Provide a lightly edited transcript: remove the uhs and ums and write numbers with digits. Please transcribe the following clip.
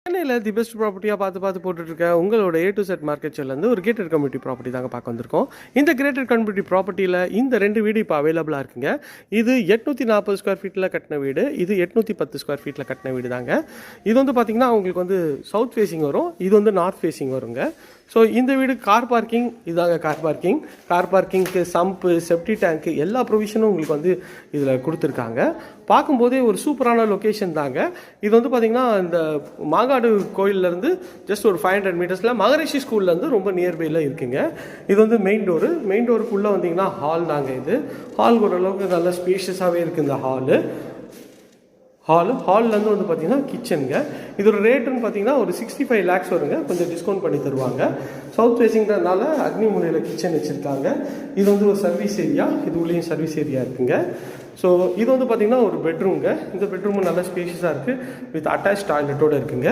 சென்னையில் the best ப்ராப்பர்ட்டியாக பார்த்து போட்டுட்ருக்க உங்களோட A to Z மார்க்கெட் செல்லேருந்து ஒரு கேட்டட் கம்யூனிட்டி ப்ராப்பர்ட்டி தாங்க பார்க்க வந்திருக்கோம். இந்த கிரேட்டட் கம்யூனிட்டி ப்ராப்பர்ட்டியில் இந்த 2 வீடு இப்போ அவைலபிளாக இருக்குங்க. இது 840 ஸ்கொயர் ஃபீட்டில் கட்டின வீடு, இது 810 ஸ்கொயர் ஃபீட்டில் கட்டின வீடு தாங்க. இது வந்து பார்த்திங்கன்னா உங்களுக்கு வந்து சவுத் ஃபேஸிங் வரும், இது வந்து நார்த் ஃபேஸிங் வருங்க. ஸோ இந்த வீடு கார் பார்க்கிங், இதாங்க கார் பார்க்கிங்க்கு சம்பு, செப்டி டேங்க்கு எல்லா ப்ரொவிஷனும் உங்களுக்கு வந்து இதில் கொடுத்துருக்காங்க. பார்க்கும்போதே ஒரு சூப்பரான லொக்கேஷன் தாங்க. இது வந்து பார்த்திங்கன்னா இந்த மாங்காடு கோயிலேருந்து ஜஸ்ட் ஒரு 500 மீட்டர்ஸில் மகரிஷி ஸ்கூல்லேருந்து ரொம்ப நியர்பையில் இருக்குங்க. இது வந்து மெயின் டோருக்குள்ளே வந்தீங்கன்னா ஹால் தாங்க. இது ஹால் ஓரளவுக்கு நல்ல ஸ்பேஷியஸாகவே இருக்குது. இந்த ஹால்லேருந்து வந்து பார்த்தீங்கன்னா கிச்சனுங்க. இதோட ரேட்டுன்னு பார்த்தீங்கன்னா ஒரு 65 lakhs வருங்க. கொஞ்சம் டிஸ்கவுண்ட் பண்ணி தருவாங்க. சவுத் ஃபேஸிங்கிறதுனால அக்னி முனையில் கிச்சன் வச்சுருக்காங்க. இது வந்து ஒரு சர்வீஸ் ஏரியா, இது உள்ளேயும் சர்வீஸ் ஏரியா இருக்குங்க. ஸோ இது வந்து பார்த்தீங்கன்னா ஒரு பெட்ரூம்ங்க. இந்த பெட்ரூமும் நல்ல ஸ்பேஷியஸாக இருக்குது, வித் அட்டாச் டாய்லெட்டோடு இருக்குங்க.